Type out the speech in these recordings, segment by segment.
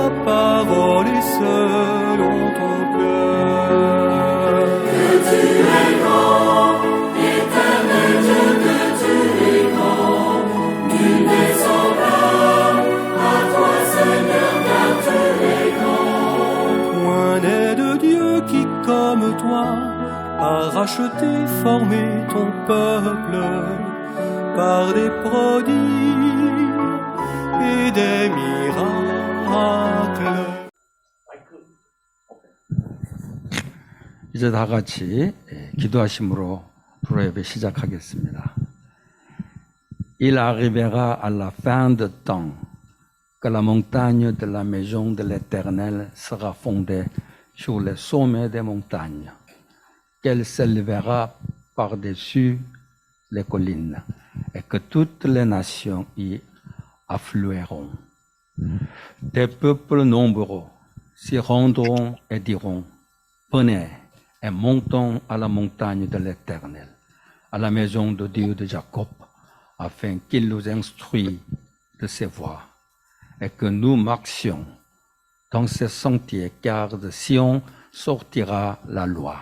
ta parole est selon ton cœur. Que tu es grand, éternel Dieu, que tu es grand, nul n'est semblable à toi, Seigneur, car tu es grand. Point n'est de Dieu qui, comme toi, a racheté, formé ton peuple par des prodiges et des miracles. 이제 다 같이 기도하심으로 프로예배 시작하겠습니다. Il arrivera à la fin de temps que la montagne de la maison de l'Éternel sera fondée sur les sommets des montagnes, qu'elle s'élèvera par-dessus les collines et que toutes les nations y afflueront. Des peuples nombreux s'y rendront et diront, venez et montons à la montagne de l'Éternel, à la maison de Dieu de Jacob, afin qu'il nous instruise de ses voies et que nous marchions dans ses sentiers, car de Sion sortira la loi.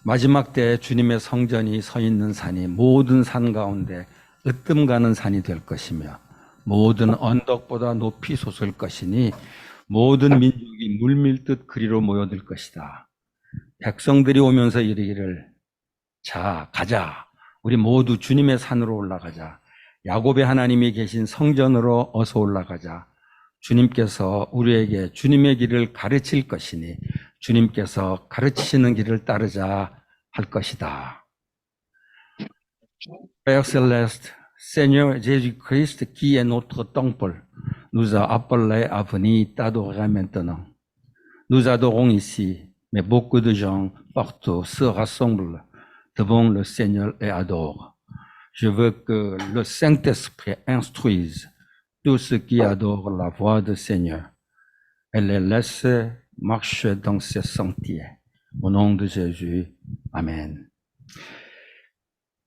마지막 때 주님의 성전이 서 있는 산이 모든 산 가운데 으뜸 가는 산이 될 것이며 모든 언덕보다 높이 솟을 것이니 모든 민족이 물밀듯 그리로 모여들 것이다. 백성들이 오면서 이르기를 자 가자 우리 모두 주님의 산으로 올라가자. 야곱의 하나님이 계신 성전으로 어서 올라가자. 주님께서 우리에게 주님의 길을 가르칠 것이니 주님께서 가르치시는 길을 따르자 할 것이다. Père Céleste, Seigneur Jésus-Christ qui est notre temple, nous a appelés à venir t'adorer maintenant. Nous adorons ici, mais beaucoup de gens partout se rassemblent devant le Seigneur et adorent. Je veux que le Saint-Esprit instruise tous ceux qui adorent la voix du Seigneur et les laisse marcher dans ses sentiers. Au nom de Jésus, Amen.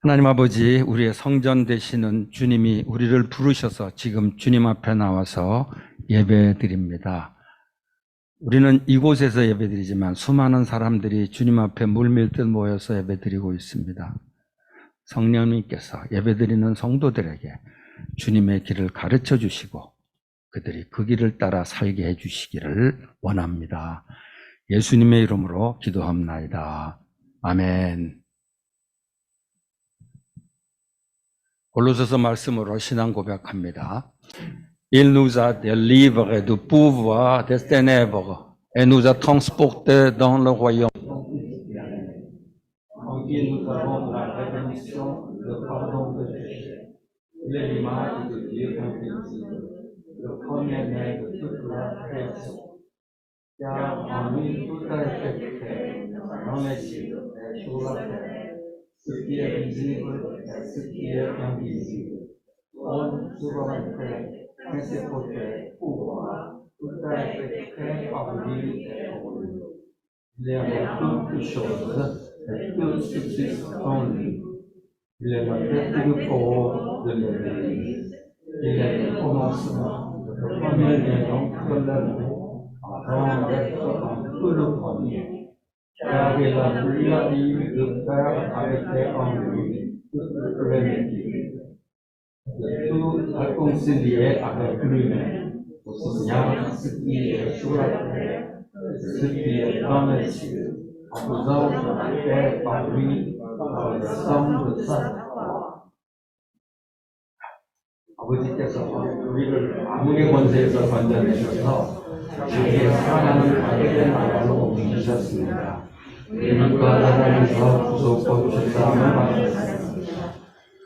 하나님 아버지, 우리의 성전 되시는 주님이 우리를 부르셔서 지금 주님 앞에 나와서 예배드립니다. 우리는 이곳에서 예배드리지만 수많은 사람들이 주님 앞에 물밀듯 모여서 예배드리고 있습니다. 성령님께서 예배드리는 성도들에게 주님의 길을 가르쳐 주시고 그들이 그 길을 따라 살게 해 주시기를 원합니다. 예수님의 이름으로 기도합나이다. 아멘. 골로새서 말씀으로 신앙 고백합니다. Il nous a délivrés du pouvoir des ténèbres et nous a transportés dans le royaume. En qui nous avons la rédemption, le pardon de péché, l'image de Dieu invisible, le premier-né de toute la création. Car en lui tout a été créé, dans les cieux et sur la terre, ce qui est visible et ce qui est invisible. Trône, souveraineté, principauté, pouvoir, tout a été créé par lui et pour lui. Il est avec toutes choses et tout subsiste en lui. Il est la tête du corps de l'Église. Il est le commencement, le premier-né d'entre les morts, avant d'être en tout le premier. Car il a voulu la vie de Père habiter en lui, toute plénitude. De tout réconcilier avec lui-même, aussi bien ce qui est sur la terre, ce qui est dans les cieux, en faisant la paix par lui, par le sang de sa croix. 아버지께서 우리를 아무의 권세에서 건져내셔서 주의 사랑하는 아들의 나라로 옮기셨습니다. 우리는 그 아들에서 구속과 죄사함을 받았습니다.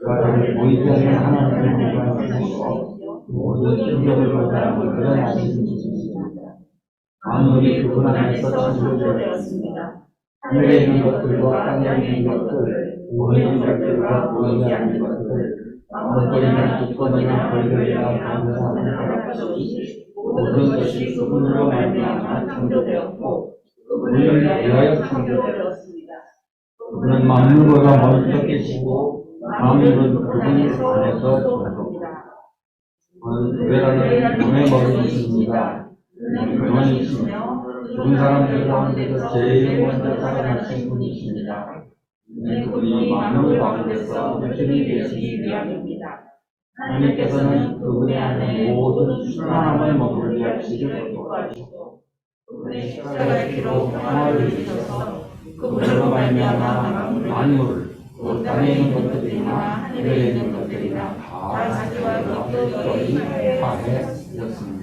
그 아들을 보이지 않는 하나님의 영광을 보고 모든 존경을 받아 드러나신 분이십니다. 만물이 그분 안에서 창조되었습니다. 하늘에 있는 것들과 땅에 있는 것들, 보이는 것들과 보이지 않는 것들, 먹거리나 두꺼니나 벌들이나 강사하는 것이 모든 것이 그분으로 말미암아 창조되었고 그분을 위하여 창조되었습니다. 그분은 만물보다 먼저 계시고 만물은 그분 안에서 창조됩니다. 그는 외라는 몸에 머리 있습니다. 왕이시며 죽은 사람들 가운데서 제일 먼저 살아나신 분이십니다. 그분이 만물 가운데서 꾸준히 계시기 위함입니다. 하나님께서는 그분의 안에 모든 순환함을 머물게 하시기를 기뻐하시고 그분의 십자가의 피로 평화를 이루셔서 그분으로 말미암아 만물을 땅에 있는 것들이나 하늘에 있는 것들이나 다 자기와 기꺼이 하였습니다.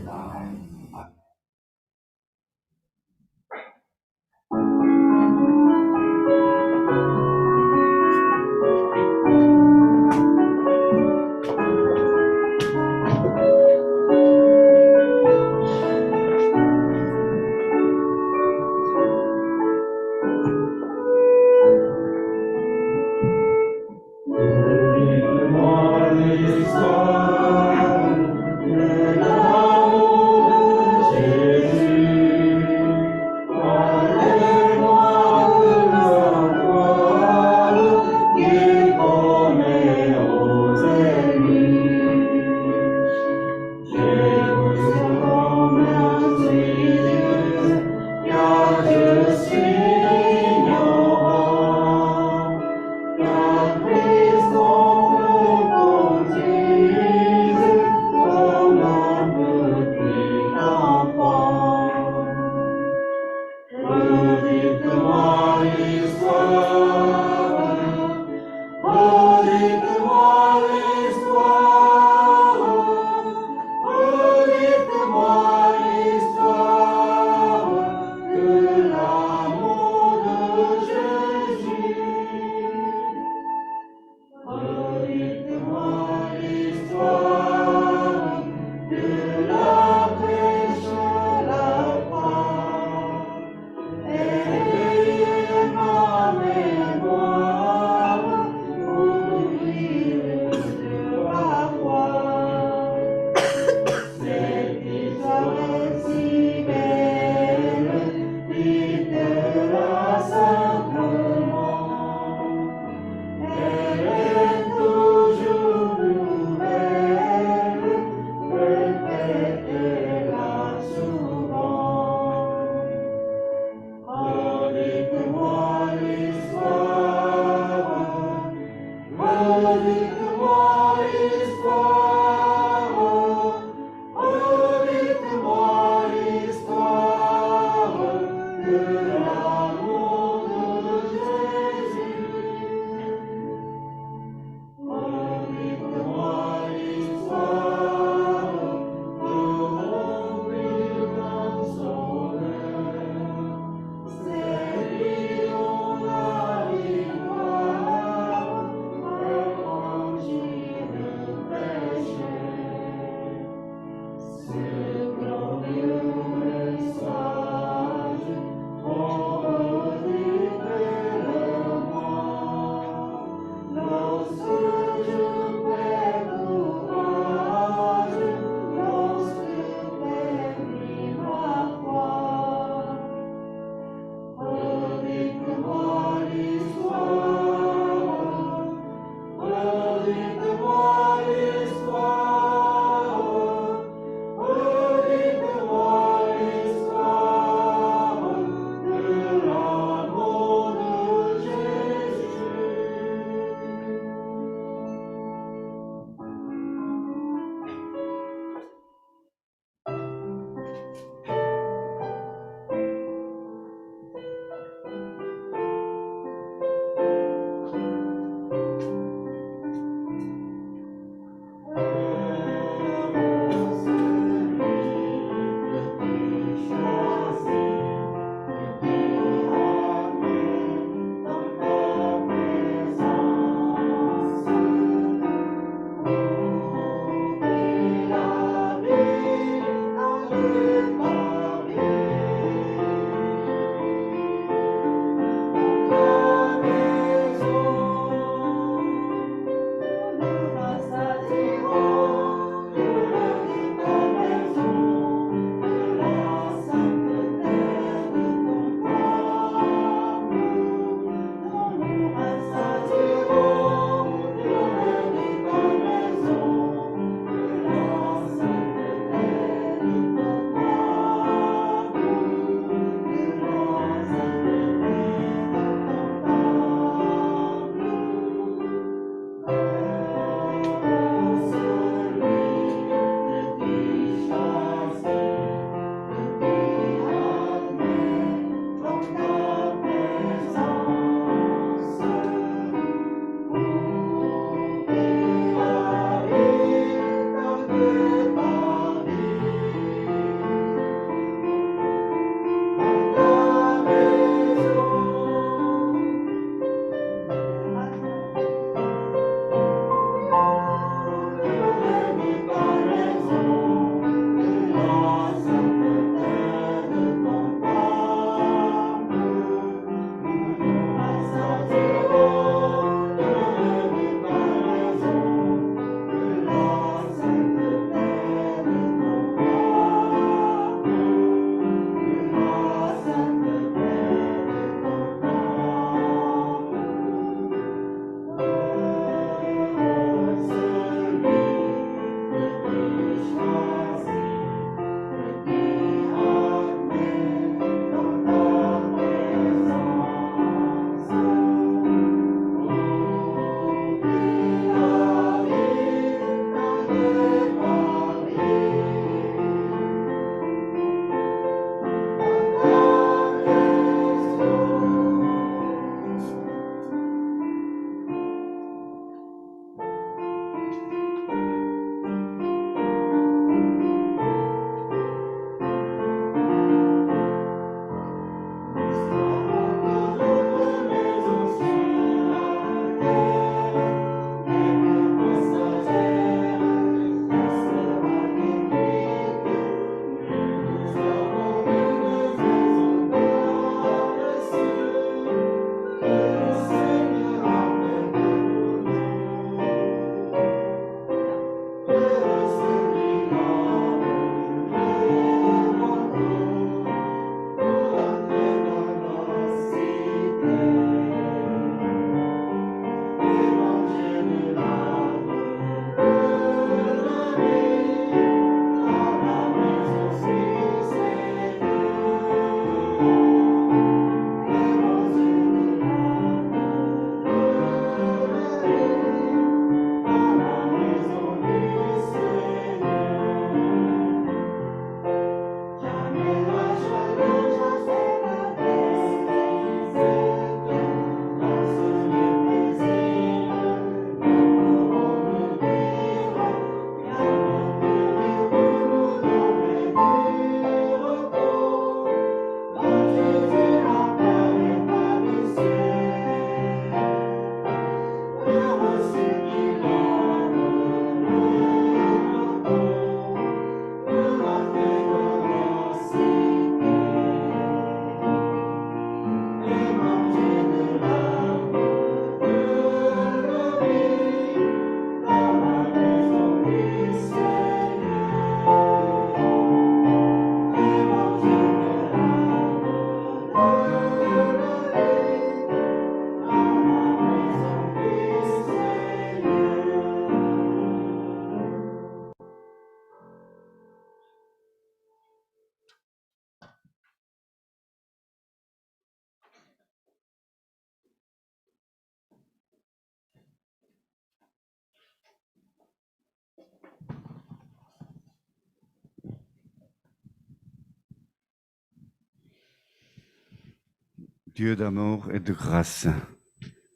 Dieu d'amour et de grâce,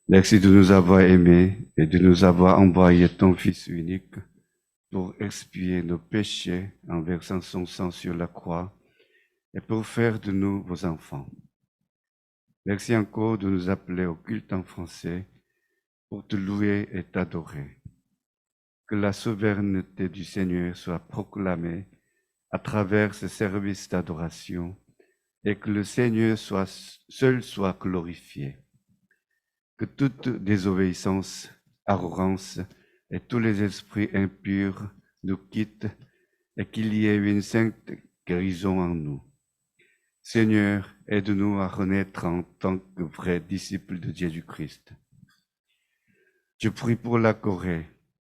merci de nous avoir aimés et de nous avoir envoyé ton Fils unique pour expier nos péchés en versant son sang sur la croix et pour faire de nous vos enfants. Merci encore de nous appeler au culte en français pour te louer et t'adorer. Que la souveraineté du Seigneur soit proclamée à travers ce service d'adoration et que le Seigneur seul soit glorifié. Que toute désobéissance, arrogance et tous les esprits impurs nous quittent et qu'il y ait une sainte guérison en nous. Seigneur, aide-nous à renaître en tant que vrais disciples de Jésus-Christ. Je prie pour la Corée,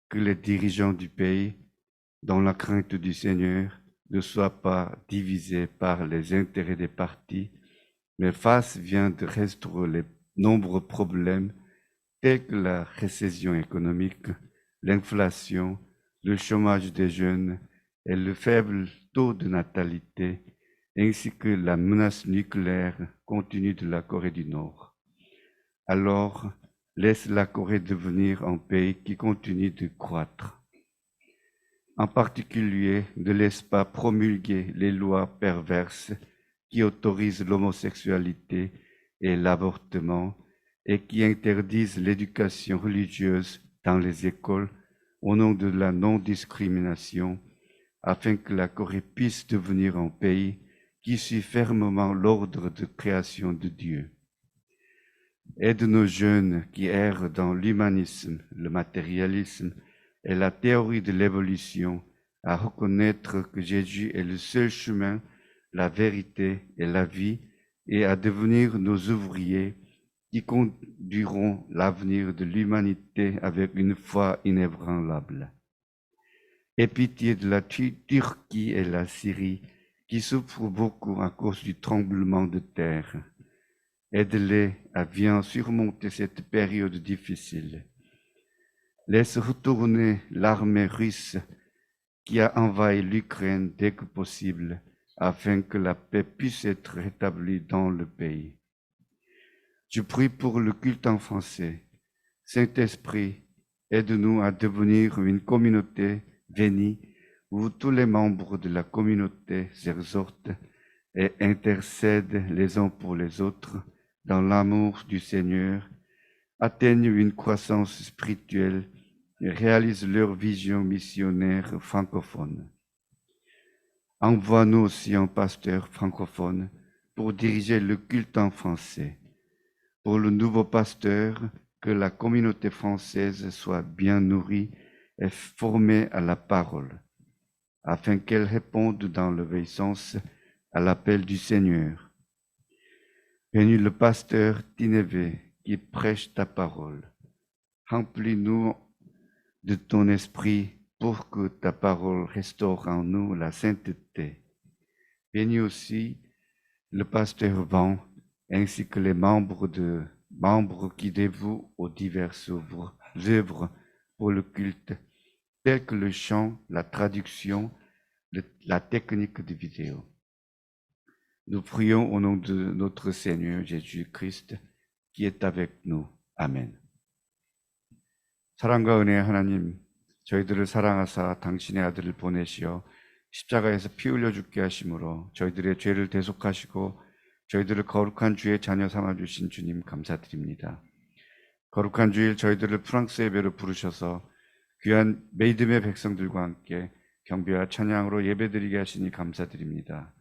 que les dirigeants du pays, dans la crainte du Seigneur, ne soient pas divisés par les intérêts des partis, mais fassent bien de résoudre les nombreux problèmes tels que la récession économique, l'inflation, le chômage des jeunes et le faible taux de natalité, ainsi que la menace nucléaire continue de la Corée du Nord. Alors, laisse la Corée devenir un pays qui continue de croître. En particulier, ne laisse pas promulguer les lois perverses qui autorisent l'homosexualité et l'avortement et qui interdisent l'éducation religieuse dans les écoles au nom de la non-discrimination, afin que la Corée puisse devenir un pays qui suit fermement l'ordre de création de Dieu. Aide nos jeunes qui errent dans l'humanisme, le matérialisme et la théorie de l'évolution à reconnaître que Jésus est le seul chemin, la vérité et la vie, et à devenir nos ouvriers qui conduiront l'avenir de l'humanité avec une foi inébranlable. Aie pitié de la Turquie et la Syrie qui souffrent beaucoup à cause du tremblement de terre. Aide-les à bien surmonter cette période difficile. Laisse retourner l'armée russe qui a envahi l'Ukraine dès que possible, afin que la paix puisse être rétablie dans le pays. Je prie pour le culte en français. Saint-Esprit, aide-nous à devenir une communauté bénie où tous les membres de la communauté s'exhortent et intercèdent les uns pour les autres dans l'amour du Seigneur, atteignent une croissance spirituelle et réalisent leur vision missionnaire francophone. Envoie-nous aussi un pasteur francophone pour diriger le culte en français. Pour le nouveau pasteur, que la communauté française soit bien nourrie et formée à la parole, afin qu'elle réponde dans l'obéissance à l'appel du Seigneur. Bénis le pasteur Tinévé qui prêche ta parole. Remplis-nous de ton esprit pour que ta parole restaure en nous la sainteté. Bénis aussi le pasteur Van ainsi que les membres qui dévouent aux diverses œuvres pour le culte, telles que le chant, la traduction, la technique de vidéo. Nous prions au nom de notre Seigneur Jésus-Christ qui est avec nous. 아멘. 사랑과 은혜의 하나님, 저희들을 사랑하사 당신의 아들을 보내시어 십자가에서 피 흘려 죽게 하심으로 저희들의 죄를 대속하시고 저희들을 거룩한 주의 자녀 삼아주신 주님 감사드립니다. 거룩한 주일 저희들을 프랑스 예배로 부르셔서 귀한 믿음의 백성들과 함께 경배와 찬양으로 예배드리게 하시니 감사드립니다.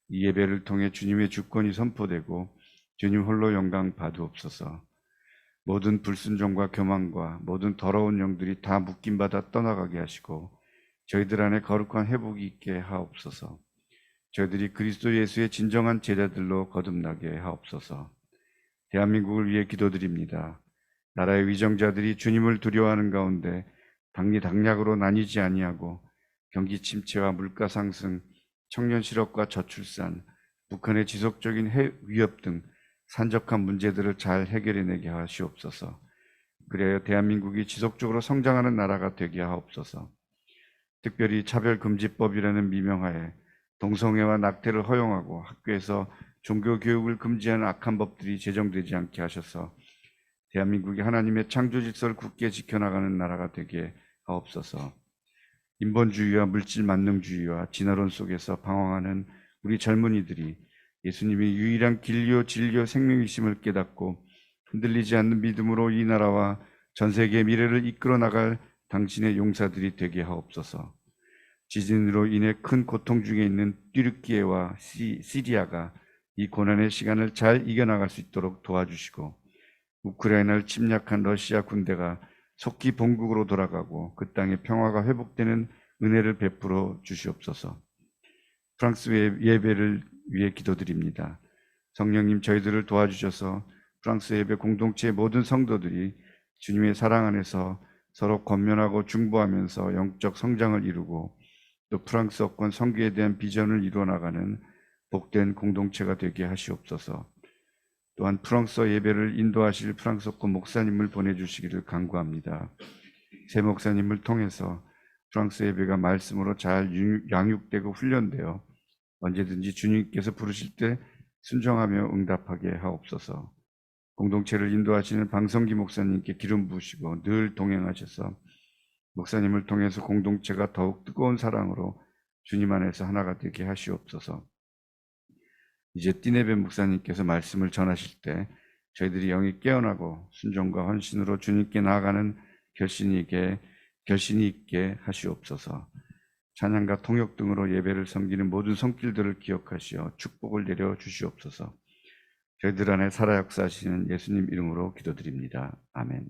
이 예배를 통해 주님의 주권이 선포되고 주님 홀로 영광 받으옵소서. 모든 불순종과 교만과 모든 더러운 영들이 다 묶임받아 떠나가게 하시고 저희들 안에 거룩한 회복이 있게 하옵소서. 저희들이 그리스도 예수의 진정한 제자들로 거듭나게 하옵소서. 대한민국을 위해 기도드립니다. 나라의 위정자들이 주님을 두려워하는 가운데 당리당략으로 나뉘지 아니하고 경기 침체와 물가 상승, 청년 실업과 저출산, 북한의 지속적인 핵 위협 등 산적한 문제들을 잘 해결해내게 하시옵소서. 그래야 대한민국이 지속적으로 성장하는 나라가 되게 하옵소서. 특별히 차별금지법이라는 미명하에 동성애와 낙태를 허용하고 학교에서 종교 교육을 금지하는 악한 법들이 제정되지 않게 하셔서 대한민국이 하나님의 창조 질서를 굳게 지켜나가는 나라가 되게 하옵소서. 인본주의와 물질 만능주의와 진화론 속에서 방황하는 우리 젊은이들이 예수님이 유일한 길요 진리요 생명이심을 깨닫고 흔들리지 않는 믿음으로 이 나라와 전 세계의 미래를 이끌어 나갈 당신의 용사들이 되게 하옵소서. 지진으로 인해 큰 고통 중에 있는 튀르키예와 시리아가 이 고난의 시간을 잘 이겨나갈 수 있도록 도와주시고, 우크라이나를 침략한 러시아 군대가 속히 본국으로 돌아가고 그 땅의 평화가 회복되는 은혜를 베풀어 주시옵소서. 프랑스 예배를 위해 기도드립니다. 성령님, 저희들을 도와주셔서 프랑스 예배 공동체의 모든 성도들이 주님의 사랑 안에서 서로 권면하고 중보하면서 영적 성장을 이루고 또 프랑스어권 선교에 대한 비전을 이루어나가는 복된 공동체가 되게 하시옵소서. 또한 프랑스어 예배를 인도하실 프랑스어권 목사님을 보내주시기를 간구합니다. 새 목사님을 통해서 프랑스 예배가 말씀으로 잘 양육되고 훈련되어 언제든지 주님께서 부르실 때 순종하며 응답하게 하옵소서. 공동체를 인도하시는 방성기 목사님께 기름 부으시고 늘 동행하셔서 목사님을 통해서 공동체가 더욱 뜨거운 사랑으로 주님 안에서 하나가 되게 하시옵소서. 이제 띠네베 목사님께서 말씀을 전하실 때 저희들이 영이 깨어나고 순종과 헌신으로 주님께 나아가는 결신이 있게 하시옵소서. 찬양과 통역 등으로 예배를 섬기는 모든 손길들을 기억하시어 축복을 내려 주시옵소서. 저희들 안에 살아 역사하시는 예수님 이름으로 기도드립니다. 아멘.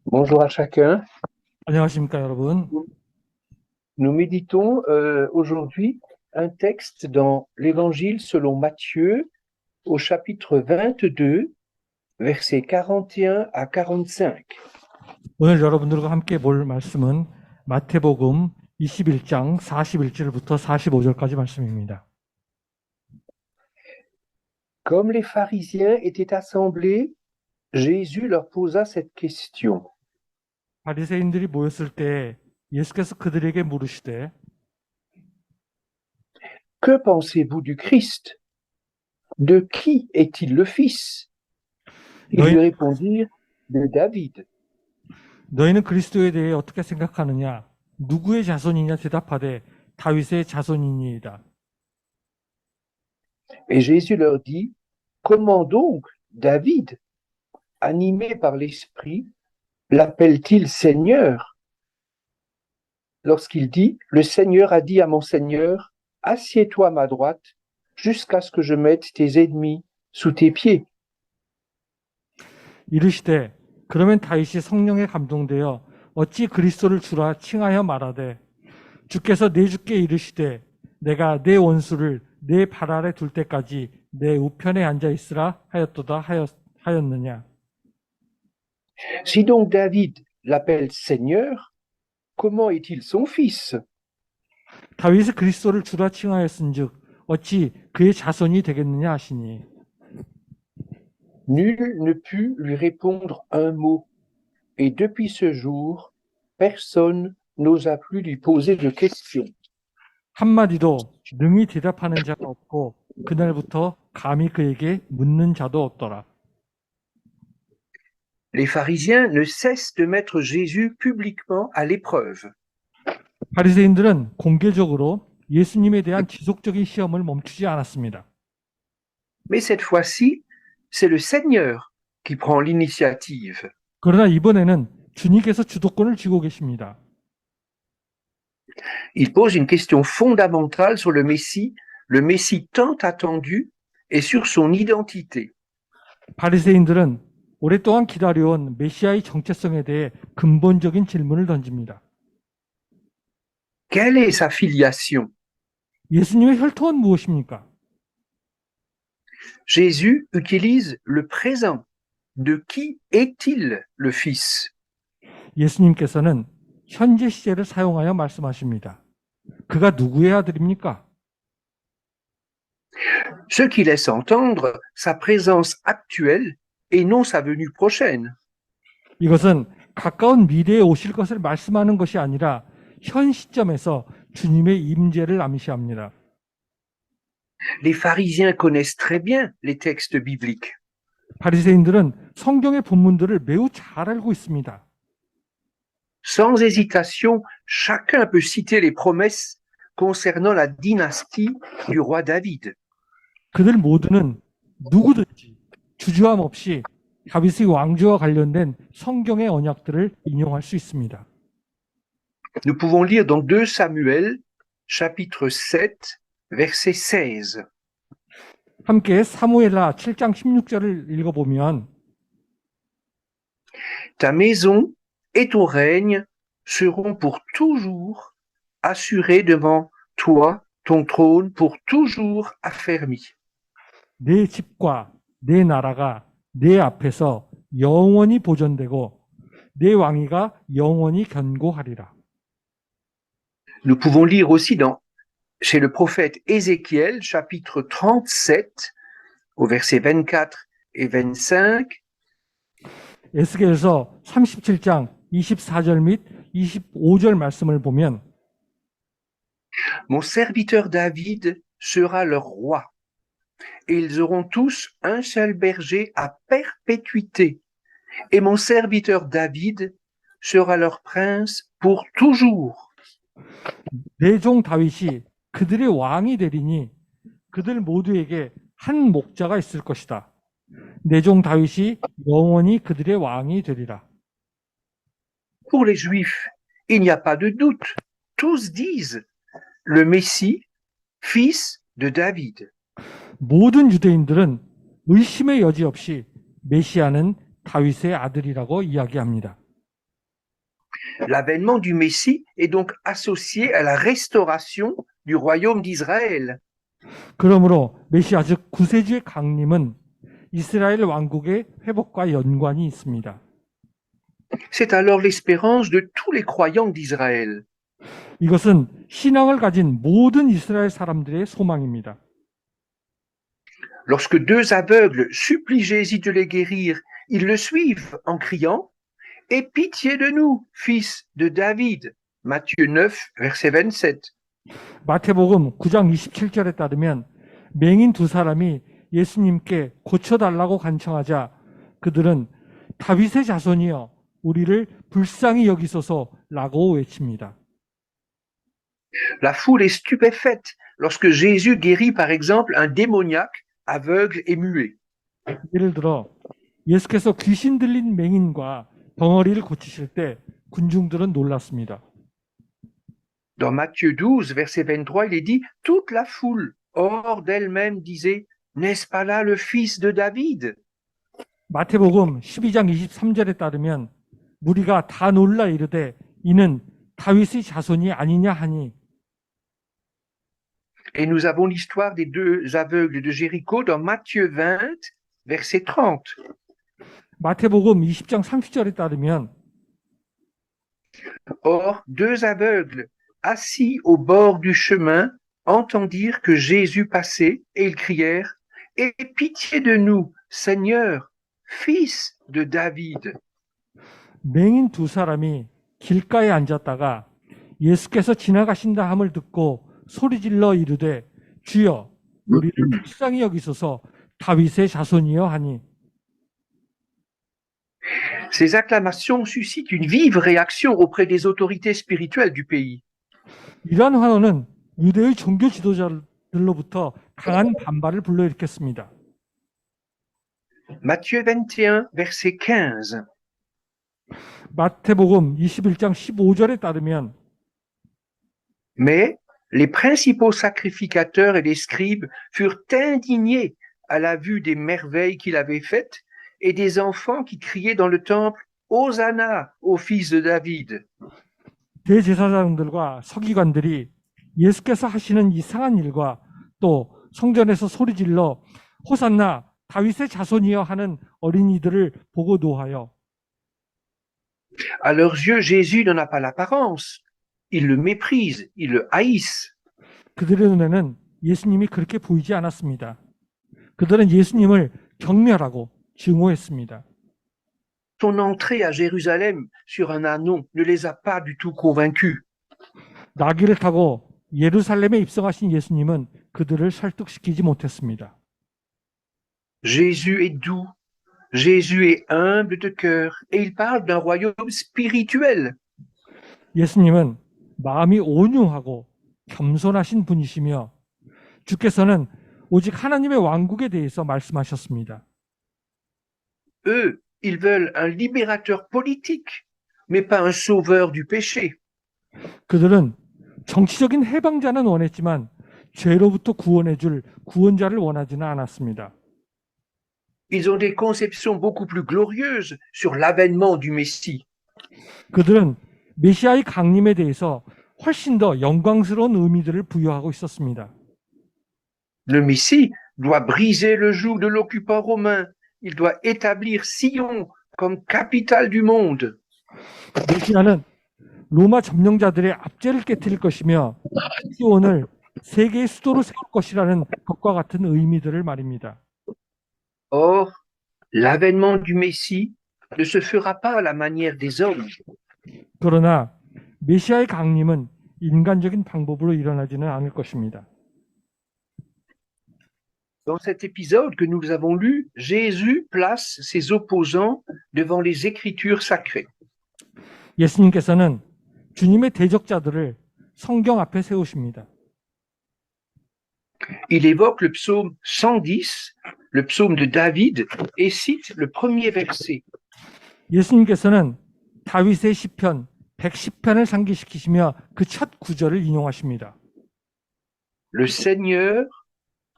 Bonjour à chacun. 안녕하십니까, 여러분. Nous méditons aujourd'hui un texte dans l'Évangile selon Matthieu au chapitre 22, versets 41 à 45. 오늘 여러분들과 함께 볼 말씀은 마태복음 21장 41절부터 45절까지 말씀입니다. Comme les pharisiens étaient assemblés, Jésus leur posa cette question. 바리새인들이 모였을 때 예수께서 그들에게 물으시되 Que pensez-vous du Christ? De qui est-il le fils? Ils lui répondirent, de David. 너희는 그리스도에 대해 어떻게 생각하느냐? 누구의 자손이냐 대답하되 다윗의 자손이니이다. Et Jésus leur dit, comment donc David, animé par l'Esprit, l'appelle-t-il Seigneur? Lorsqu'il dit, le Seigneur a dit à mon Seigneur, assieds-toi à ma droite, jusqu'à ce que je mette tes ennemis sous tes pieds. 이르시되 그러면 다윗이 성령에 감동되어 어찌 그리스도를 주라 칭하여 말하되 주께서 내 주께 이르시되 내가 내 원수를 내 발 아래 둘 때까지 내 우편에 앉아 있으라 하였도다 하였느냐. Si donc David l'appelle Seigneur, comment est-il son fils? 다윗이 그리스도를 주라 칭하였은즉 어찌 그의 자손이 되겠느냐 하시니. Nul ne put lui répondre un mot, et depuis ce jour, personne n'osa plus lui poser de questions. 한마디도 능히 대답하는 자가 없고 그날부터 감히 그에게 묻는 자도 없더라. Les pharisiens ne cessent de mettre Jésus publiquement à l'épreuve. 바리새인들은 공개적으로 예수님에 대한 지속적인 시험을 멈추지 않았습니다. Mais cette fois-ci, c'est le Seigneur qui prend l'initiative. 그러나 이번에는 주님께서 주도권을 쥐고 계십니다. Il pose une question fondamentale sur le Messie tant attendu, et sur son identité. 바리새인들은 오랫동안 기다려온 메시아의 정체성에 대해 근본적인 질문을 던집니다. Quelle est sa filiation? 예수님의 혈통은 무엇입니까? Jésus utilise le présent. De qui est-il le fils? 예수님께서는 현재 시제를 사용하여 말씀하십니다. 그가 누구의 아들입니까? Ce qui laisse entendre sa présence actuelle et non sa venue prochaine. 이것은 가까운 미래에 오실 것을 말씀하는 것이 아니라 현 시점에서 주님의 임재를 암시합니다. Les pharisiens connaissent très bien les textes bibliques. 바리새인들은 성경의 본문들을 매우 잘 알고 있습니다. Sans hésitation, chacun peut citer les promesses concernant la dynastie du roi David. 그들 모두는 누구든지 주저함 없이 다윗의 왕조와 관련된 성경의 언약들을 인용할 수 있습니다. Nous pouvons lire dans 2 Samuel, chapitre 7, verset 16. 함께 사무엘하 7장 16절을 읽어보면 Ta maison et ton règne seront pour toujours assurés devant toi, ton trône pour toujours affermi. 내 집과 내 나라가 내 앞에서 영원히 보존되고 내 왕위가 영원히 견고하리라. Nous pouvons lire aussi chez le prophète Ézéchiel, chapitre 37, au verset 24 et 25. 에스겔서 37장 24절 및 25절 말씀을 보면 Mon serviteur David sera leur roi, et ils auront tous un seul berger à perpétuité, et mon serviteur David sera leur prince pour toujours. 내 종 다윗이 그들의 왕이 되리니 그들 모두에게 한 목자가 있을 것이다. 내 종 다윗이 영원히 그들의 왕이 되리라. Pour les Juifs, il n'y a pas de doute. Tous disent le Messie, fils de David. 모든 유대인들은 의심의 여지 없이 메시아는 다윗의 아들이라고 이야기합니다. L'avènement du Messie est donc associé à la restauration du royaume d'Israël. 그러므로 메시아 즉 구세주의 강림은 이스라엘 왕국의 회복과 연관이 있습니다. C'est alors l'espérance de tous les croyants d'Israël. 이것은 신앙을 가진 모든 이스라엘 사람들의 소망입니다. Lorsque 2 aveugles supplient Jésus de les guérir, ils le suivent en criant « Aie pitié de nous, fils de David » Matthieu 9, verset 27. 마태복음 9장 27절에 따르면 맹인 두 사람이 예수님께 고쳐달라고 간청하자 그들은 다윗의 자손이여 우리를 불쌍히 여기소서라고 외칩니다. La foule est stupéfaite lorsque Jésus guérit par exemple un démoniaque aveugle et muet. 예를 들어 예수께서 귀신 들린 맹인과 덩어리를 고치실 때 군중들은 놀랐습니다. Dans Matthieu 12, verset 23, il est dit « Toute la foule, hors d'elle-même, disait « N'est-ce pas là le fils de David ?» 마태복음 12장 23절에 따르면 무리가 다 놀라 이르되 이는 다윗의 자손이 아니냐 하니. Et nous avons l'histoire des 2 aveugles de Jéricho dans Matthieu 20, verset 30. 마태복음 20장 30절에 따르면 Or, 2 aveugles assis au bord du chemin entendirent que Jésus passait et ils crièrent « Aie pitié de nous, Seigneur, fils de David !» 맹인 두 사람이 길가에 앉았다가 예수께서 지나가신다 함을 듣고 소리질러 이르되 주여 우리를 불쌍히 여기소서 다윗의 자손이여 하니. Ces acclamations suscitent une vive réaction auprès des autorités spirituelles du pays. 이러한 환호는 유대의 종교 지도자들로부터 강한 반발을 불러일으켰습니다. Matthieu 21, verset 15. 마태복음 21장 15절에 따르면 Mais les principaux sacrificateurs et les scribes furent indignés à la vue des merveilles qu'il avait faites et des enfants qui criaient dans le temple « Hosanna au fils de David !» 대제사장들과 서기관들이 예수께서 하시는 이상한 일과 또 성전에서 소리질러 호산나 다윗의 자손이여 하는 어린이들을 보고 노하여 À leurs yeux, Jésus n'en a pas l'apparence. Ils le méprisent, ils le haïssent. 그들의 눈에는 예수님이 그렇게 보이지 않았습니다. 그들은 예수님을 경멸하고 증오했습니다. Son entrée à Jérusalem sur un ânon ne les a pas du tout convaincus. 나귀를 타고 예루살렘에 입성하신 예수님은 그들을 설득시키지 못했습니다. Jésus est doux, Jésus est humble de cœur, et il parle d'un royaume spirituel. 예수님은 마음이 온유하고 겸손하신 분이시며 주께서는 오직 하나님의 왕국에 대해서 말씀하셨습니다. Eux, ils veulent un libérateur politique, mais pas un sauveur du péché. 그들은 정치적인 해방자는 원했지만 죄로부터 구원해줄 구원자를 원하지는 않았습니다. Ils ont des conceptions beaucoup plus glorieuses sur l'avènement du Messie. 그들은 메시아의 강림에 대해서 훨씬 더 영광스러운 의미들을 부여하고 있었습니다. Le Messie doit briser le joug de l'occupant romain. Il doit établir Sion comme capitale du monde. 메시아는 로마 점령자들의 압제를 깨뜨릴 것이며 시온을 세계의 수도로 세울 것이라는 것과 같은 의미들을 말입니다. Or, l'avènement du Messie ne se fera pas à la manière des hommes. 그러나 메시아의 강림은 인간적인 방법으로 일어나지는 않을 것입니다. Dans cet épisode que nous avons lu, Jésus place ses opposants devant les Écritures sacrées. 예수님께서는 주님의 대적자들을 성경 앞에 세우십니다. Il évoque le psaume 110, le psaume de David, et cite le premier verset. 예수님께서는 다윗의 시편 110편을 상기시키시며 그 첫 구절을 인용하십니다. Le Seigneur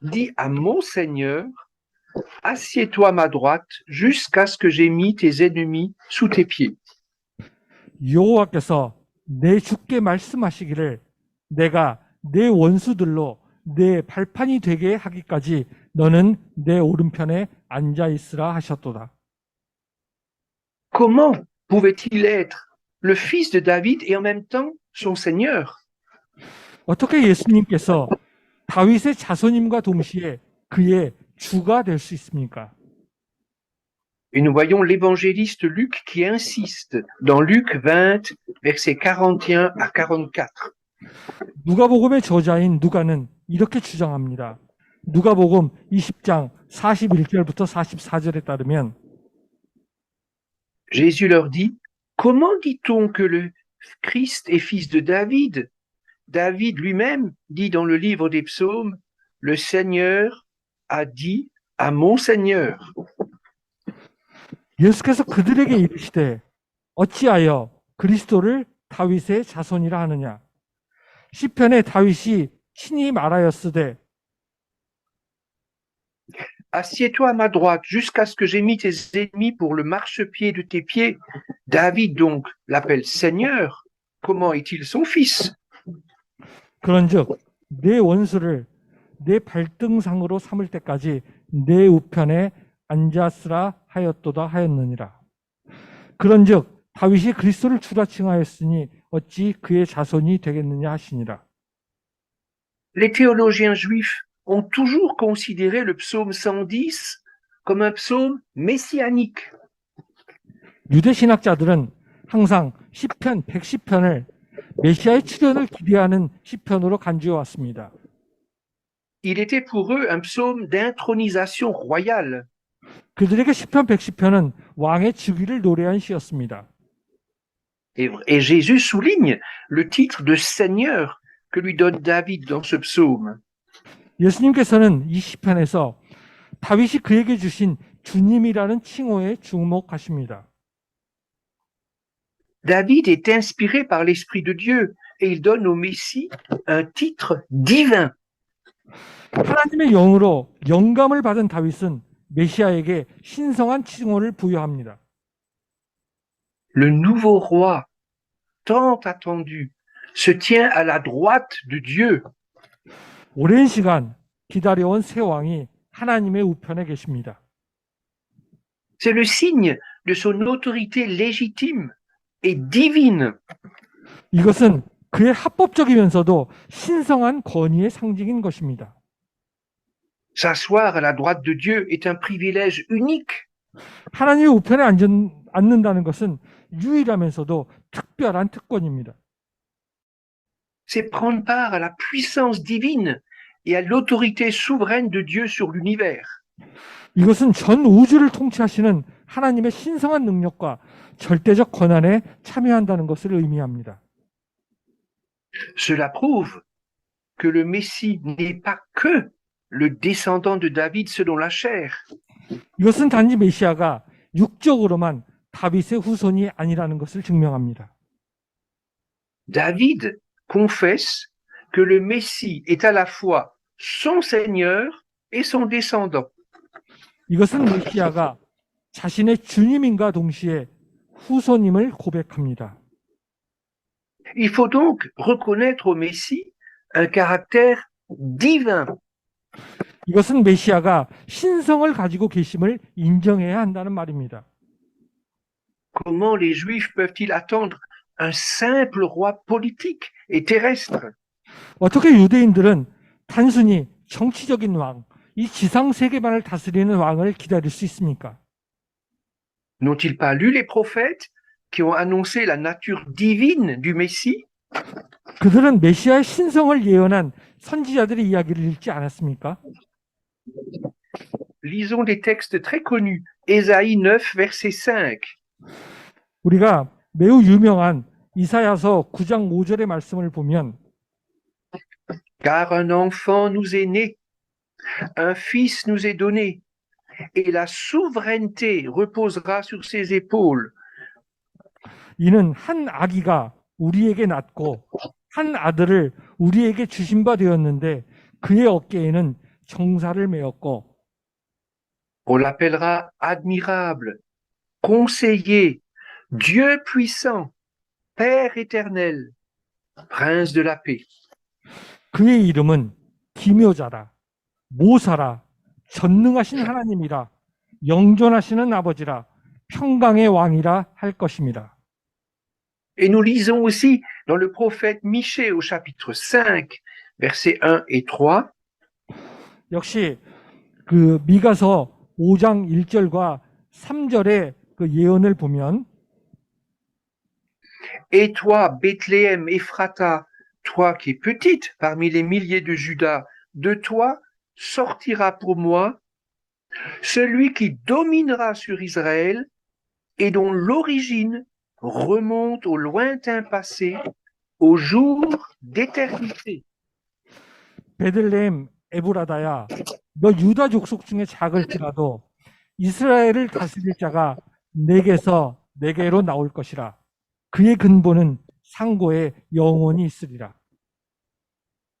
dit à mon Seigneur, assieds-toi à ma droite jusqu'à ce que j'ai mis tes ennemis sous tes pieds. 여호와께서 내 주께 말씀하시기를 내가 내 원수들로 내 발판이 되게 하기까지 너는 내 오른편에 앉아 있으라 하셨도다. Comment pouvait-il être le fils de David et en même temps son Seigneur? 어떻게 예수님께서 다윗의 자손임과 동시에 그의 주가 될 수 있습니까? Et nous voyons l'évangéliste Luc qui insiste dans Luc 20, versets 41 à 44. 누가복음의 저자인 누가는 이렇게 주장합니다. 누가복음 20장 41절부터 44절에 따르면 Jésus leur dit, comment dit-on que le Christ est fils de David? David lui-même dit dans le livre des psaumes, le Seigneur a dit à mon Seigneur. 예수께서 그들에게 이르시되 어찌하여 그리스도를 다윗의 자손이라 하느냐. 시편에 다윗이 친히 말하였으되 Assieds-toi à ma droite jusqu'à ce que j'ai mis tes ennemis pour le marchepied de tes pieds. David donc l'appelle Seigneur. Comment est-il son fils? 그런즉 내 원수를 내 발등상으로 삼을 때까지 내 우편에 앉았으라 하였도다 하였느니라. 그런즉 다윗이 그리스도를 주라 칭하였으니 어찌 그의 자손이 되겠느냐 하시니라. Les théologiens juifs ont toujours considéré le psaume 110 comme un psaume messianique. 유대 신학자들은 항상 시편 110편을 메시아의 출현을 기대하는 시편으로 간주해 왔습니다. Il était pour eux un psaume d'intronisation royale. 그들에게 시편 110편은 왕의 즉위를 노래한 시였습니다. Et Jésus souligne le titre de Seigneur que lui donne David dans ce psaume. 예수님께서는 이 시편에서 다윗이 그에게 주신 주님이라는 칭호에 주목하십니다. David est inspiré par l'Esprit de Dieu et il donne au Messie un titre divin. 하나님의 영으로 영감을 받은 다윗은 메시아에게 신성한 칭호를 부여합니다. Le nouveau roi, tant attendu, se tient à la droite de Dieu. 오랜 시간 기다려온 새 왕이 하나님의 우편에 계십니다. C'est le signe de son autorité légitime et divine. 이것은 그의 합법적이면서도 신성한 권위의 상징인 것입니다. S'asseoir à la droite de Dieu est un privilège unique. 하나님의 우편에 앉는다는 것은 유일하면서도 특별한 특권입니다. c'est prendre part à la puissance divine et à l'autorité souveraine de Dieu sur l'univers. 이것은 전 우주를 통치하시는 하나님의 신성한 능력과 절대적 권한에 참여한다는 것을 의미합니다. Cela prouve que le Messie n'est pas que le descendant de David selon la chair, 이것은 단지 메시아가 육적으로만 다윗의 후손이 아니라는 것을 증명합니다. David confesse que le Messie est à la fois son Seigneur et son descendant. 이것은 메시아가 자신의 주님인가 동시에 후손임을 고백합니다. Il faut donc reconnaître au Messie un caractère divin. 이것은 메시아가 신성을 가지고 계심을 인정해야 한다는 말입니다. Comment les Juifs peuvent-ils attendre un simple roi politique et terrestre? 어떻게 유대인들은 단순히 정치적인 왕, 이 지상 세계만을 다스리는 왕을 기다릴 수 있습니까? N'ont-ils pas lu les prophètes qui ont annoncé la nature divine du Messie? 그들은 메시아의 신성을 예언한 선지자들의 이야기를 읽지 않았습니까? Lisons des textes très connus. Ésaïe 9, verset 5. 우리가 매우 유명한 이사야서 9장 5절의 말씀을 보면 Car un enfant nous est né, un fils nous est donné, et la souveraineté reposera sur ses épaules. 이는 한 아기가 우리에게 낳고 한 아들을 우리에게 주신 바 되었는데 그의 어깨에는 정사를 메었고 On l'appellera admirable, conseiller, Dieu puissant, Père éternel, Prince de la paix. 그의 이름은 기묘자라, 모사라, 전능하신 하나님이라, 영존하시는 아버지라, 평강의 왕이라 할 것입니다. Et nous lisons aussi dans le prophète Michée au chapitre 5, versets 1 et 3. 역시 그 미가서 5장 1절과 3절의 그 예언을 보면 Et toi, Bethléem, Ephrata, toi qui es petite parmi les milliers de Juda, de toi sortira pour moi celui qui dominera sur Israël et dont l'origine remonte au lointain passé, au jour d'éternité. 베들레헴 에브라다야, 너 유다 족속 중에 작을지라도 이스라엘을 다스릴 자가 내게로 나올 것이라. 그의 근본은 상고에 영원히 있으리라.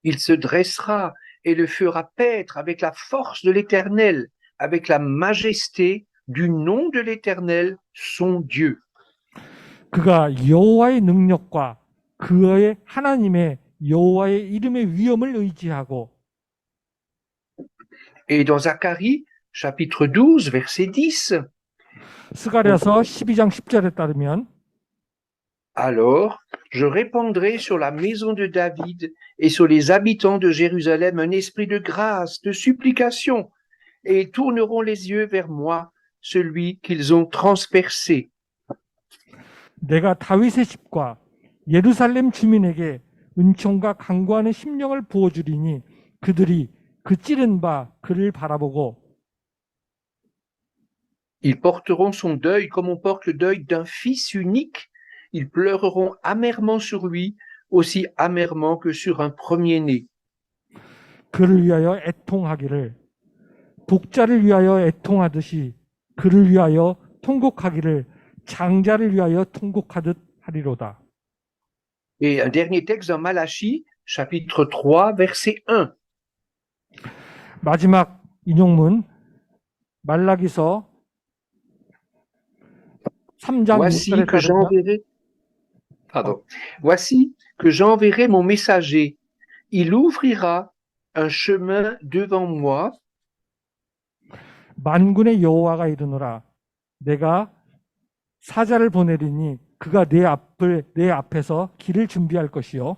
Il se dressera et le fera paître avec la force de l'Éternel, avec la majesté du nom de l'Éternel, son Dieu. 그가 여호와의 능력과 그의 하나님의 여호와의 이름의 위엄을 의지하고 Et dans Zacharie, chapitre 12, verset 10, 스가랴서 12장 10절에 따르면 alors je répandrai sur la maison de David et sur les habitants de Jérusalem un esprit de grâce, de supplication, et ils tourneront les yeux vers moi, celui qu'ils ont transpercé. 내가 다윗의 집과 예루살렘 주민에게 은총과 강구하는 심령을 부어주리니 그들이 그 찌른 바 그를 바라보고 Ils porteront son deuil comme on porte le deuil d'un fils unique. Ils pleureront amèrement sur lui, aussi amèrement que sur un premier-né. 그를 위하여 애통하기를 독자를 위하여 애통하듯이 그를 위하여 통곡하기를 장자를 위하여 통곡하듯 하리로다. Et un dernier texte dans Malachie, chapitre 3, verset 1. 마지막 인용문 말라기서 3장 Voici 6절에 que 따르면 j'enverrai, Voici que j'enverrai mon messager. Il ouvrira un chemin devant moi. 만군의 여호와가 이르노라 내가 사자를 보내리니 그가 내 앞에서 길을 준비할 것이요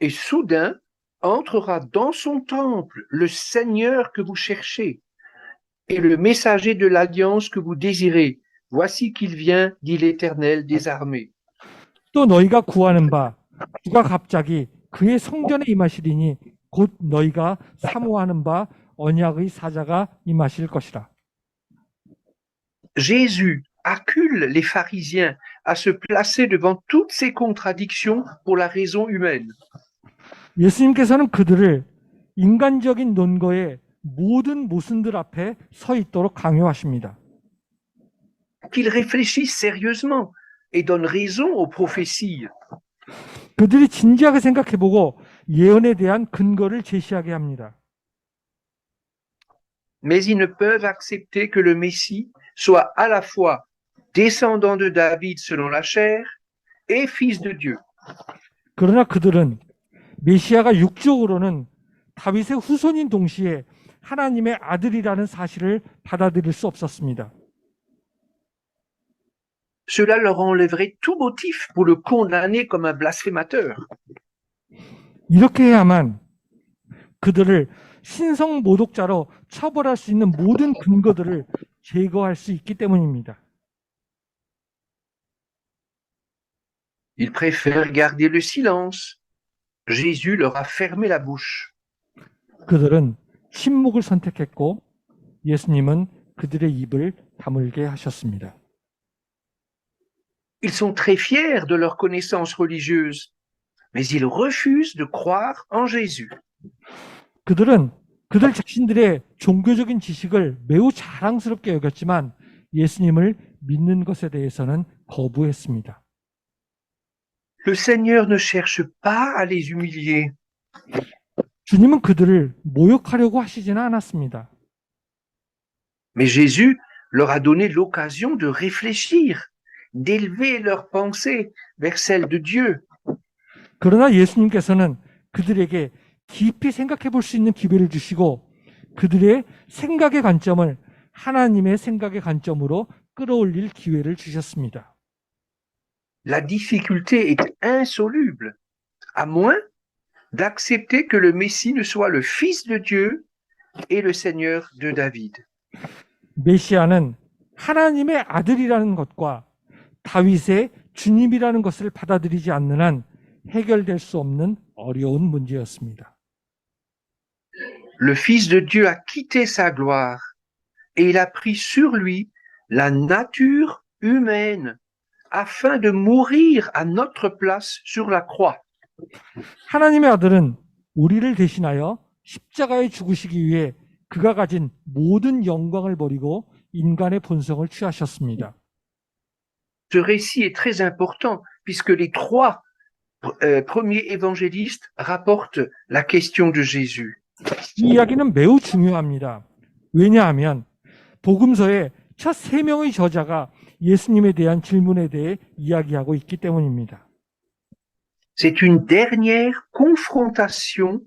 Et soudain entrera dans son temple le Seigneur que vous cherchez et le messager de l'alliance que vous désirez. Voici qu'il vient, dit l'Éternel des armées. 또 너희가 구하는 바 주가 갑자기 그의 성전에 임하시리니 곧 너희가 사모하는 바 언약의 사자가 임하실 것이라. Jésus accule les pharisiens à se placer devant toutes ces contradictions pour la raison humaine. 예수님께서는 그들을 인간적인 논거의 모든 모순들 앞에 서 있도록 강요하십니다. Qu'ils réfléchissent sérieusement et donnent raison aux prophéties. 그들이 진지하게 생각해보고 예언에 대한 근거를 제시하게 합니다. Mais ils ne peuvent accepter que le Messie soit à la fois descendant de David selon la chair et fils de Dieu. 그러나 그들은 메시아가 육적으로는 다윗의 후손인 동시에 하나님의 아들이라는 사실을 받아들일 수 없었습니다. Cela leur enlèverait tout motif pour le condamner comme un blasphémateur. 이렇게 해야만 그들을 신성 모독자로 처벌할 수 있는 모든 근거들을 제거할 수 있기 때문입니다. Ils préfèrent garder le silence. Jésus leur a fermé la bouche. 그들은 침묵을 선택했고 예수님은 그들의 입을 다물게 하셨습니다. Ils sont très fiers de leur connaissance religieuse, mais ils refusent de croire en Jésus. 그들은 그들 자신들의 종교적인 지식을 매우 자랑스럽게 여겼지만 예수님을 믿는 것에 대해서는 거부했습니다. Le Seigneur ne cherche pas à les humilier. 주님은 그들을 모욕하려고 하시지는 않았습니다. Mais Jésus leur a donné l'occasion de réfléchir, d'élever leurs pensées vers celles de Dieu. 그러나 예수님께서는 그들에게 깊이 생각해 볼 수 있는 기회를 주시고 그들의 생각의 관점을 하나님의 생각의 관점으로 끌어올릴 기회를 주셨습니다. La difficulté est insoluble, à moins d'accepter que le Messie ne soit le Fils de Dieu et le Seigneur de David. 메시아는 하나님의 아들이라는 것과 다윗의 주님이라는 것을 받아들이지 않는 한 해결될 수 없는 어려운 문제였습니다. Le Fils de Dieu a quitté sa gloire et il a pris sur lui la nature humaine afin de mourir à notre place sur la croix. 하나님의 아들은 우리를 대신하여 십자가에 죽으시기 위해 그가 가진 모든 영광을 버리고 인간의 본성을 취하셨습니다. Ce récit est très important puisque les trois premiers évangélistes rapportent la question de Jésus. 이 이야기는 매우 중요합니다. 왜냐하면 복음서의 첫 세 명의 저자가 예수님에 대한 질문에 대해 이야기하고 있기 때문입니다. C'est une dernière confrontation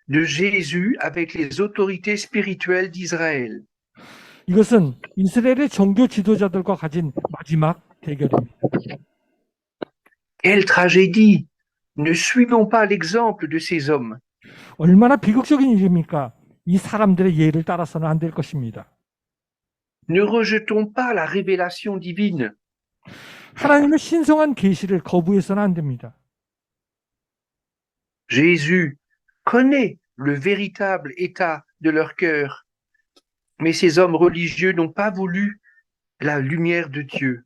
de Jésus avec les autorités spirituelles d'Israël. 이것은 이스라엘의 종교 지도자들과 가진 마지막 대결입니다. Quelle tragédie! Ne suivons pas l'exemple de ces hommes. 얼마나 비극적인 일입니까? 이 사람들의 예를 따라서는 안 될 것입니다. Ne rejetons pas la révélation divine. 하나님의 신성한 계시를 거부해서는 안 됩니다. Jésus connaît le véritable état de leur cœur, mais ces hommes religieux n'ont pas voulu la lumière de Dieu.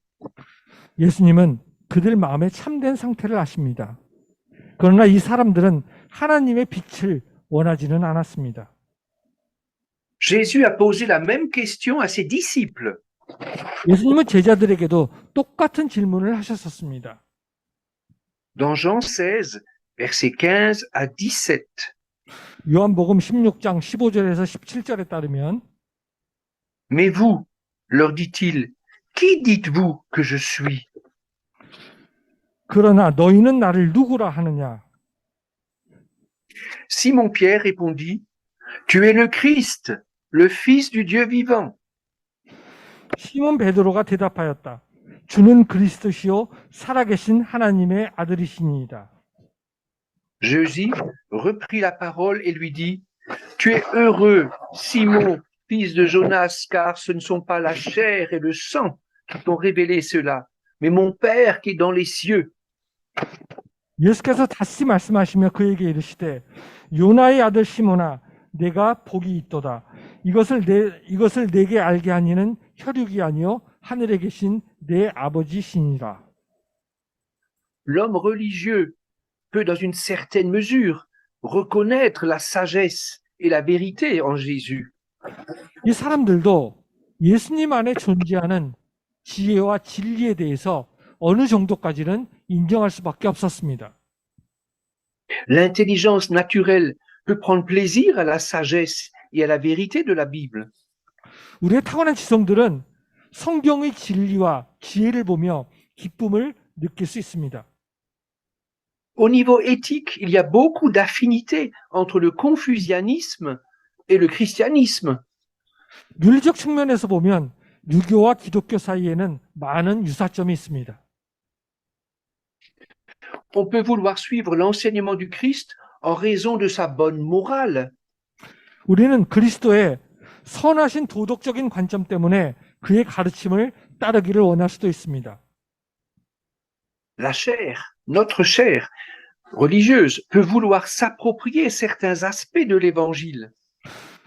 예수님은 그들 마음의 참된 상태를 아십니다. 그러나 이 사람들은 하나님의 빛을 원하지는 않았습니다. Jésus a posé la même question à ses disciples. 예수님은 제자들에게도 똑같은 질문을 하셨었습니다. Dans Jean 16, versets 15 à 17, 요한복음 16장 15절에서 17절에 따르면 Mais vous, leur dit-il, qui dites-vous que je suis? 그러나 너희는 나를 누구라 하느냐? Simon-Pierre répondit, Tu es le Christ, le Fils du Dieu vivant. 시몬 베드로가 대답하였다. 주는 그리스도시요 살아계신 하나님의 아들이시니이다. Jésus reprit la parole et lui dit, Tu es heureux, Simon, fils de Jonas, car ce ne sont pas la chair et le sang qui t'ont révélé cela, mais mon Père qui est dans les cieux. 예수께서 다시 말씀하시며 그에게 이르시되 요나의 아들 시몬아 내가 복이 있도다. 이것을 내게 알게 하니는 혈육이 아니요 하늘에 계신 내 아버지시니라. L'homme religieux peut, dans une certaine mesure, reconnaître la sagesse et la vérité en Jésus. 이 사람들도 예수님 안에 존재하는 지혜와 진리에 대해서 어느 정도까지는 인정할 수밖에 없었습니다. L'intelligence naturelle peut prendre plaisir à la sagesse et à la vérité de la Bible. 우리의 타고난 지성들은 성경의 진리와 지혜를 보며 기쁨을 느낄 수 있습니다. Au niveau éthique, il y a beaucoup d'affinités entre le confucianisme et le christianisme. 윤리적 측면에서 보면 유교와 기독교 사이에는 많은 유사점이 있습니다. On peut vouloir suivre l'enseignement du Christ en raison de sa bonne morale. 우리는 그리스도의 선하신 도덕적인 관점 때문에 그의 가르침을 따르기를 원할 수도 있습니다. La chair, notre chair religieuse, peut vouloir s'approprier certains aspects de l'évangile.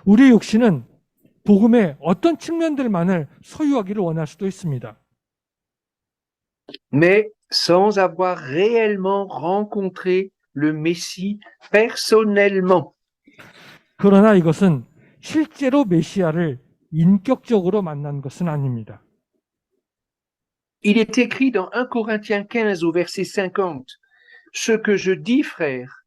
우리의 육신은 복음의 어떤 측면들만을 소유하기를 원할 수도 있습니다. Mais sans avoir réellement rencontré le Messie personnellement. 그러나 이것은 실제로 메시아를 인격적으로 만난 것은 아닙니다. Il est écrit dans 1 Corinthiens 15 au verset 50, « Ce que je dis, frères,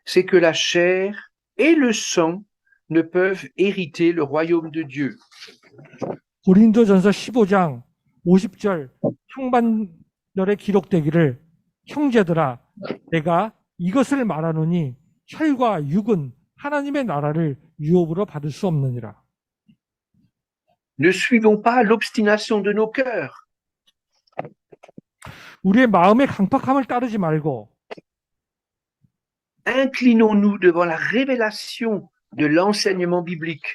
c'est que la chair et le sang ne peuvent hériter le royaume de Dieu. » 고린도전서 15장 50절 상반절에 기록되기를 형제들아 내가 이것을 말하노니 혈과 육은 하나님의 나라를 유업으로 받을 수 없느니라. Ne suivons pas l'obstination de nos cœurs. 우리의 마음의 강팍함을 따르지 말고 Inclinons-nous devant la révélation de l'enseignement biblique.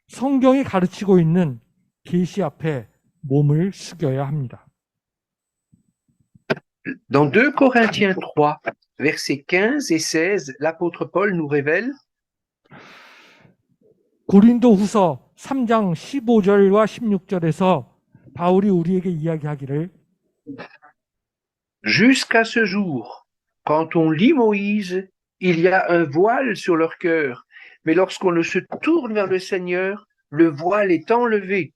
성경이 가르치고 있는 계시 앞에 몸을 숙여야 합니다. Dans 2 Corinthiens 3, versets 15 et 16, l'apôtre Paul nous révèle 고린도 후서 3장 15절과 16절에서 바울이 우리에게 이야기하기를 Jusqu'à ce jour, quand on lit Moïse, il y a un voile sur leur cœur, mais lorsqu'on se tourne vers le Seigneur, le voile est enlevé.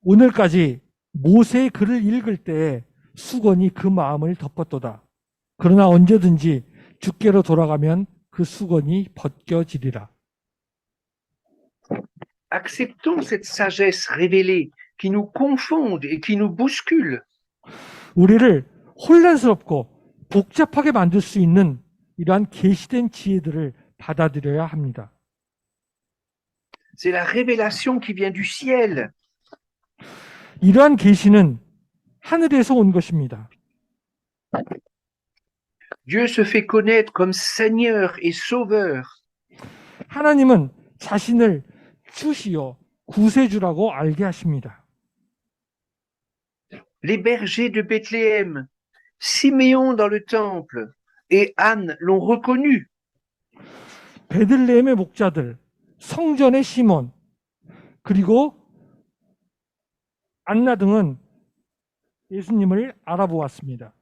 오늘까지 모세의 글을 읽을 때에 수건이 그 마음을 덮었도다. 그러나 언제든지 주께로 돌아가면 그 수건이 벗겨지리라. Acceptons cette sagesse révélée qui nous confonde et qui nous bouscule. 우리를 혼란스럽고 복잡하게 만들 수 있는 이러한 계시된 지혜들을 받아들여야 합니다. C'est la révélation qui vient du ciel. 이러한 계시는 하늘에서 온 것입니다. Dieu se fait connaître comme Seigneur et Sauveur. 하나님은 자신을 주시오 구세주라고 알게 하십니다. Les bergers de Bethléem, Siméon dans le temple et Anne l'ont reconnu. 베들레헴의 목자들, 성전의 시몬, 그리고 안나 등은 예수님을 알아보았습니다.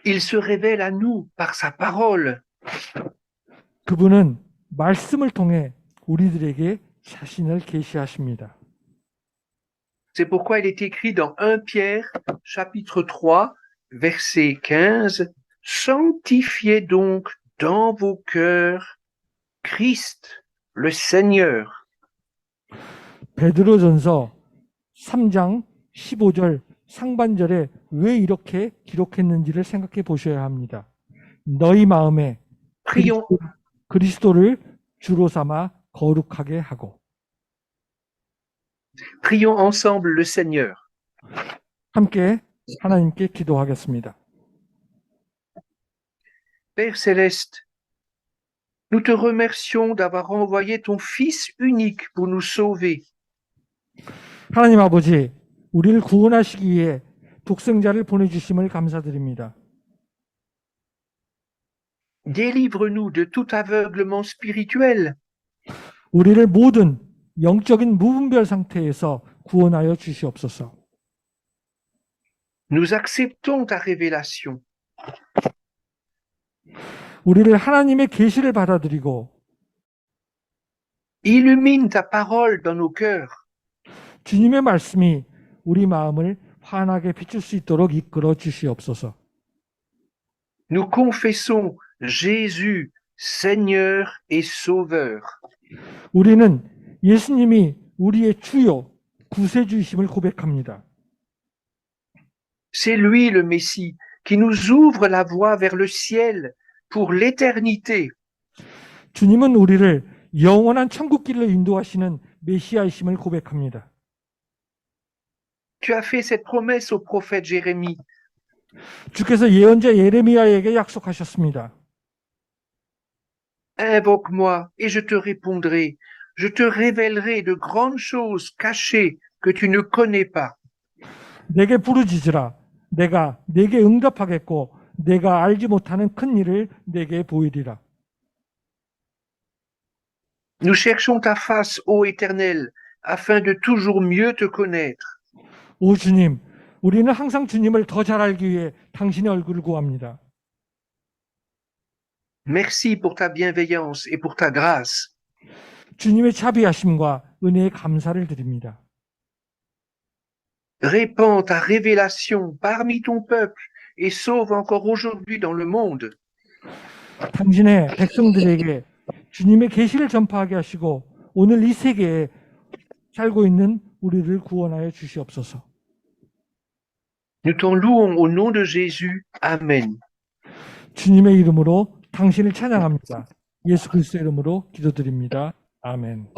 Il se révèle à nous par sa parole. 그분은 말씀을 통해 우리들에게 자신을 계시하십니다. C'est pourquoi il est écrit dans 1 Pierre, chapitre 3, verset 15, « Sanctifiez donc dans vos cœurs Christ, le Seigneur. » 베드로전서 3장 15절 상반절에 왜 이렇게 기록했는지를 생각해 보셔야 합니다. 너희 마음에 Prions, 그리스도를 주로 삼아 거룩하게 하고. prions ensemble le Seigneur. 함께 하나님께 기도하겠습니다. Père céleste, nous te remercions d'avoir envoyé ton Fils unique pour nous sauver. 하나님 아버지, 우리를 구원하시기 위해 독생자를 보내주심을 감사드립니다. Délivre-nous de tout aveuglement spirituel. 우리를 모든 영적인 무분별 상태에서 구원하여 주시옵소서. Nous acceptons ta révélation. 우리를 하나님의 계시를 받아들이고 Illumine ta parole dans nos cœurs. 주님의 말씀이 우리 마음을 환하게 비출 수 있도록 이끌어 주시옵소서. Nous confessons Jésus, Seigneur et Sauveur. 우리는 예수님이 우리의 주요 구세주이심을 고백합니다. C'est lui le Messie qui nous ouvre la voie vers le ciel pour l'éternité. 주님은 우리를 영원한 천국길로 인도하시는 메시아이심을 고백합니다. Tu as fait cette promesse au prophète Jérémie. 주께서 예언자 예레미야에게 약속하셨습니다. Invoque-moi et je te répondrai. Je te révélerai de grandes choses cachées que tu ne connais pas. 내게 부르짖으라. 내가 내게 응답하겠고 내가 알지 못하는 큰 일을 내게 보이리라. Nous cherchons ta face, ô Éternel, afin de toujours mieux te connaître. 오 주님, 우리는 항상 주님을 더 잘 알기 위해 당신의 얼굴을 구합니다. Merci pour ta bienveillance et pour ta grâce. 주님의 자비하심과 은혜에 감사를 드립니다. Répands ta révélation parmi ton peuple et sauve encore aujourd'hui dans le monde. 당신의 백성들에게 주님의 계시를 전파하게 하시고 오늘 이 세계에 살고 있는 우리를 구원하여 주시옵소서. Nous t'en louons au nom de Jésus. Amen. 주님의 이름으로 당신을 찬양합니다. 예수 그리스도의 이름으로 기도드립니다. 아멘.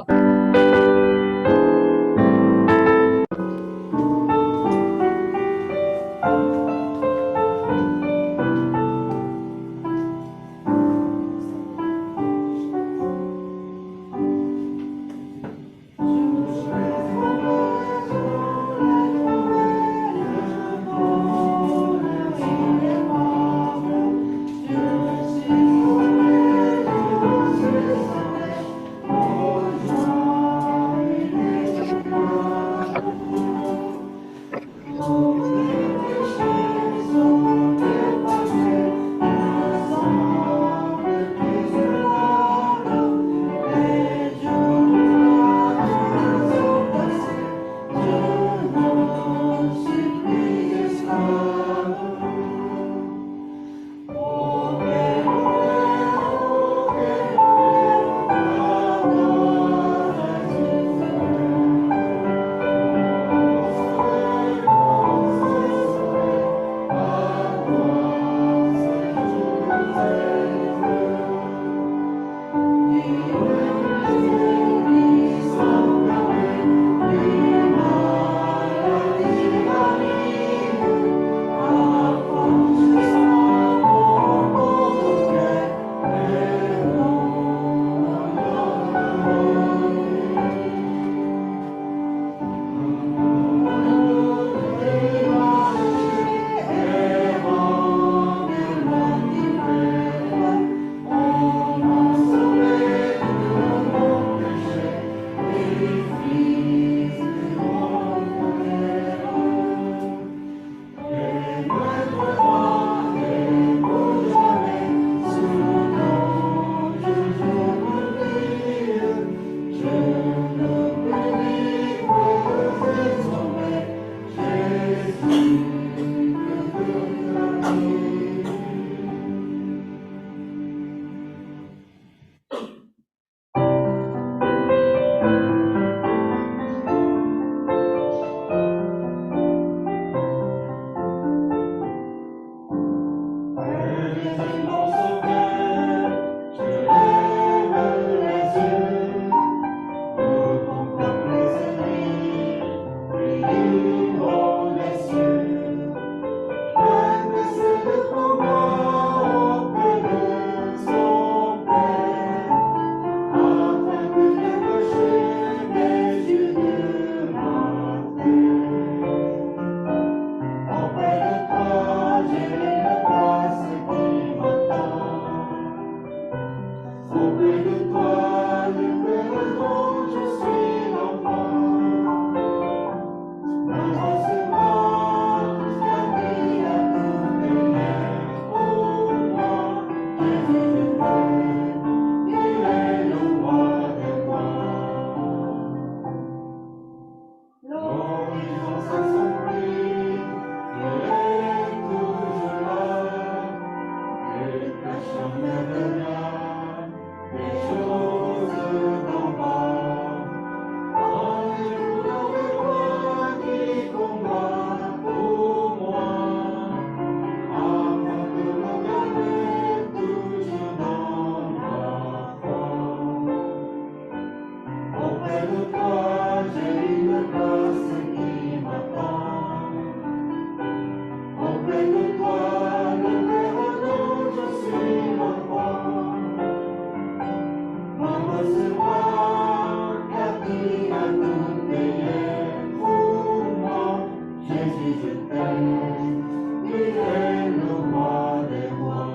Jésus, je t'aime, tu es le roi des rois.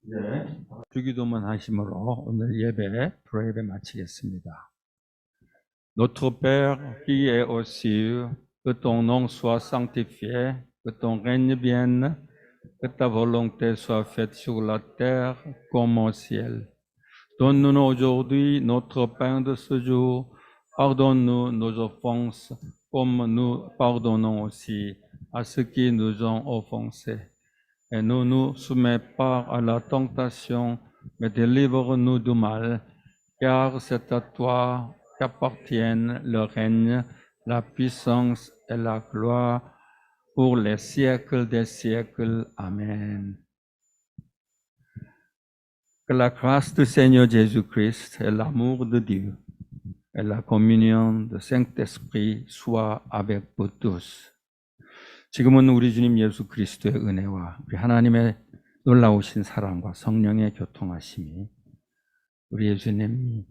네, 주기도문 하심으로 오늘 예배, 프로예배 마치겠습니다. Notre Père qui es aux cieux, que ton nom soit sanctifié, que ton règne vienne, que ta volonté soit faite sur la terre comme au ciel. Donne-nous aujourd'hui notre pain de ce jour. Pardonne-nous nos offenses, comme nous pardonnons aussi à ceux qui nous ont offensés. Et ne nous soumets pas à la tentation, mais délivre-nous du mal, car c'est à toi qu'appartiennent le règne, la puissance et la gloire pour les siècles des siècles. Amen. Que la grâce du Seigneur Jésus-Christ et l'amour de Dieu et la communion du Saint-Esprit soient avec vous tous. 지금은 우리 주님 예수 그리스도의 은혜와 우리 하나님의 놀라우신 사랑과 성령의 교통하심이 우리 예수님이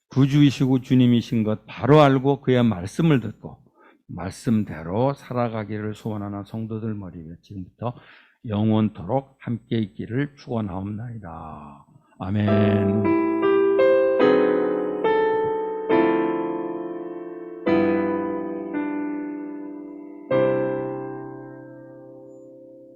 구주이시고 주님이신 것 바로 알고 그의 말씀을 듣고 말씀대로 살아가기를 소원하는 성도들 머리 위에 지금부터 영원토록 함께 있기를 축원하옵나이다. 아멘.